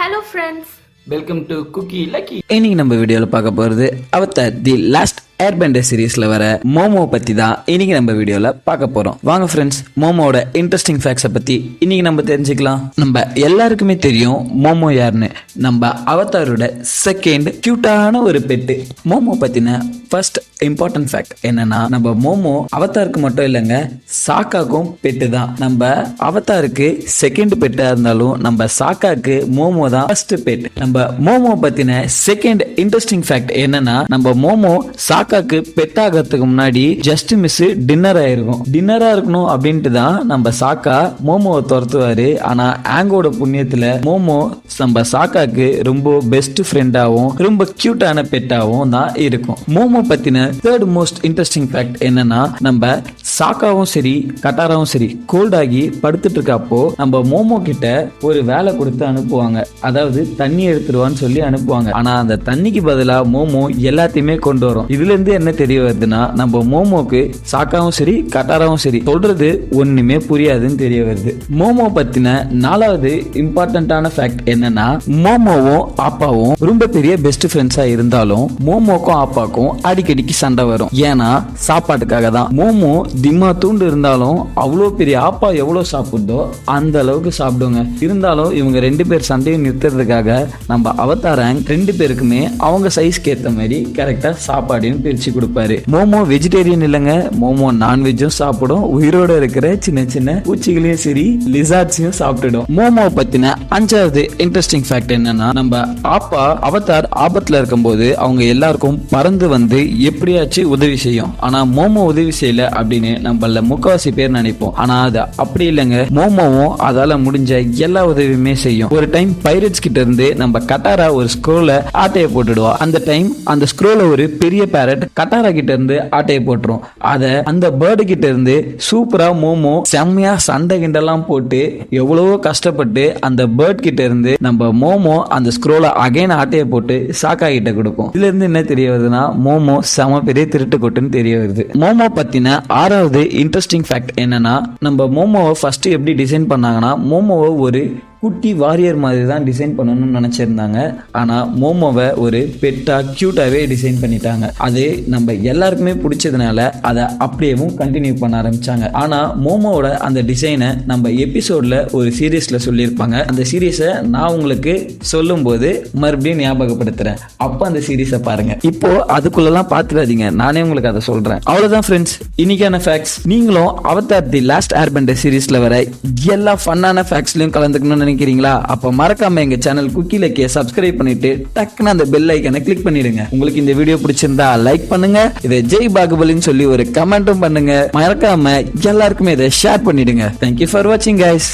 Hello friends. Welcome to Cookie Lucky. இன்னைக்கு நம்ம வீடியோல பார்க்க போறது அவதார் தி லாஸ்ட் ஏர்பெண்டர் சீரீஸ்ல வர மோமோ பத்தி தான் இன்னைக்கு நம்ம வீடியோல பார்க்க போறோம். வாங்க ஃப்ரெண்ட்ஸ், மோமோட இன்ட்ரெஸ்டிங் ஃபேக்ட்ஸை பத்தி இன்னைக்கு நம்ம தெரிஞ்சுக்கலாம். நம்ம எல்லாருக்குமே தெரியும் மோமோ யாருன்னு. நம்ம அவதாரோட செகண்ட் கியூட்டான ஒரு பெட்டு. மோமோ பத்தின ஃபர்ஸ்ட் இம்பார்ட்டன்ட் ஃபேக்ட் என்னன்னா, நம்ம மோமோ அவதாருக்கு மட்டும் இல்லைங்க, சாக்காக்கும் பெட்டு தான். நம்ம அவதாருக்கு செகண்ட் பெட்டா இருந்தாலும் நம்ம சாக்காக்கு மோமோ தான் ஃபர்ஸ்ட் பெட். நம்ம மோமோ பத்தின செகண்ட் இன்ட்ரெஸ்டிங் ஃபேக்ட் என்னன்னா, நம்ம மோமோ சாக்காக்கு பெட் ஆகிறதுக்கு முன்னாடி ஜஸ்ட் மிஸ் டின்னரா இருக்கணும் அப்படின்ட்டு தான் நம்ம சாக்கா மோமோவை துரத்துவாரு. ஆனா ஆங்கோட புண்ணியத்துல மோமோ நம்ம சாக்காக்கு ரொம்ப பெஸ்ட் ஃப்ரெண்டாவும் ரொம்ப கியூட்டான பெட்டாவும் தான் இருக்கும். மோமோ பத்தின தேர்ட் மோஸ்ட் இன்ட்ரெஸ்டிங் ஃபேக்ட் என்னன்னா, நம்ம சாக்காவும் சரி கட்டாராவும் சரி கோல்ட் ஆகி படுத்துட்டு இருக்கப்போ நம்ம மோமோ கிட்ட ஒரு வேலை கொடுத்து அனுப்புவாங்க. அதாவது தண்ணி எடுத்துருவான்னு சொல்லி அனுப்புவாங்க. ஆனா அந்த தண்ணிக்கு பதிலா மோமோ எல்லாத்தையுமே கொண்டு வரும். இதுல இருந்து என்ன தெரிய வருதுன்னா, நம்ம மோமோக்கு சாக்காவும் சரி கட்டாராவும் சரி சொல்றது ஒண்ணுமே புரியாதுன்னு தெரிய வருது. மோமோ பத்தின நாலாவது இம்பார்ட்டன்டான ஃபேக்ட் என்னன்னா, மோமோவும் ஆப்பாவும் ரொம்ப பெரிய பெஸ்ட் ஃப்ரெண்ட்ஸா இருந்தாலும் மோமோக்கும் ஆப்பாக்கும் அடிக்கடிக்கு சண்டை வரும். ஏன்னா சாப்பாட்டுக்காக தான். மோமோ திம்மா தூண்டு இருந்தாலும் அவ்வளோ பெரிய ஆப்பா எவ்வளோ சாப்பிடுதோ அந்த அளவுக்கு சாப்பிடுங்க. இருந்தாலும் இவங்க ரெண்டு பேர் சண்டையும் நிறுத்துறதுக்காக நம்ம அவதாரங் ரெண்டு பேருக்குமே அவங்க சைஸ்க்கு ஏற்ற மாதிரி கரெக்டா சாப்பாடையும் பிரிச்சு கொடுப்பாரு. மோமோ வெஜிடேரியன் இல்லைங்க, மோமோ நான்வெஜ்ஜும் சாப்பிடும். உயிரோட இருக்கிற சின்ன சின்ன பூச்சிகளையும் சரி லிசார்ட்ஸையும் சாப்பிட்டுடும். மோமோ பத்தின அஞ்சாவது இன்ட்ரெஸ்டிங் ஃபேக்ட் என்னன்னா, நம்ம ஆப்பா அவதார் ஆபத்துல இருக்கும்போது அவங்க எல்லாருக்கும் பறந்து வந்து எப்படியாச்சும் உதவி செய்யும். ஆனா மோமோ உதவி செய்யல அப்படின்னு நம்மள முக்காவாசி பேர் நினைப்போம். ஆனா அது அப்படி இல்லைங்க. மோமோவும் அதால முடிஞ்ச எல்லா உதவியுமே செய்யும். ஒரு டைம் பைரட்ஸ் கிட்ட இருந்து நம்ம கட்டாரா ஒரு ஸ்க்ரோல ஆட்டைய போட்டுடுவா. அந்த டைம் அந்த ஸ்க்ரோல ஒரு பெரிய பேரட் கட்டாரா கிட்ட இருந்து ஆட்டைய போட்டுரும். அத அந்த பேர்டு கிட்ட இருந்து சூப்பரா மோமோ செம்மையா சண்டை கிண்டெல்லாம் போட்டு எவ்வளவோ கஷ்டப்பட்டு அந்த பேர்ட் கிட்ட இருந்து நம்ம மோமோ அந்த ஸ்க்ரோல அகைன் ஆட்டைய போட்டு சாக்கா கிட்ட கொடுக்கும். இதுல இருந்து என்ன தெரிய வருதுன்னா, மோமோ செம பெரிய திருட்டு கொட்டுன்னு தெரிய வருது. மோமோ பத்தின ஆறாவது இன்ட்ரெஸ்டிங் ஃபேக்ட் என்னன்னா, நம்ம மோமோவை ஃபர்ஸ்ட் எப்படி டிசைன் பண்ணாங்கன்னா, மோமோவை ஒரு குட்டி வாரியர் மாதிரி தான் டிசைன் பண்ணணும்னு நினைச்சிருந்தாங்க. ஆனா மோமோவை ஒரு பெட்டா கியூட்டாவே டிசைன் பண்ணிட்டாங்க. அது நம்ம எல்லாருக்குமே பிடிச்சதுனால அதை அப்படியேவும் கண்டினியூ பண்ண ஆரம்பிச்சாங்க. ஆனா மோமோவோட அந்த டிசைனை நம்ம எபிசோட்ல ஒரு சீரீஸ்ல சொல்லியிருப்பாங்க. அந்த சீரீஸை நான் உங்களுக்கு சொல்லும் போது மறுபடியும் ஞாபகப்படுத்துறேன். அப்ப அந்த சீரீஸை பாருங்க. இப்போ அதுக்குள்ளெல்லாம் பாத்துறாதீங்க, நானே உங்களுக்கு அதை சொல்றேன். அவ்வளவுதான் ஃப்ரெண்ட்ஸ், இன்னைக்கான ஃபேக்ட்ஸ். நீங்களும் அவதார் தி லாஸ்ட் ஏர்பெண்டர் சீரீஸ்ல வர எல்லா ஃபன்னான ஃபேக்ட்ஸ்லயும் கலந்துக்கணும்னு நினைக்கிறீங்களா? அப்ப மறக்காம எங்க சேனல் குக்கி லக்கியை சப்ஸ்கிரைப் பண்ணிட்டு டக்குன்னு அந்த பெல் ஐகானை கிளிக் பண்ணிடுங்க. உங்களுக்கு இந்த வீடியோ பிடிச்சிருந்தா லைக் பண்ணுங்க, இதை ஜெய் பாகுபலின்னு சொல்லி ஒரு கமெண்ட்டும் பண்ணுங்க. மறக்காம எல்லாருக்குமே இதை ஷேர் பண்ணிடுங்க. தேங்க்யூ ஃபார் வாட்சிங் கைஸ்.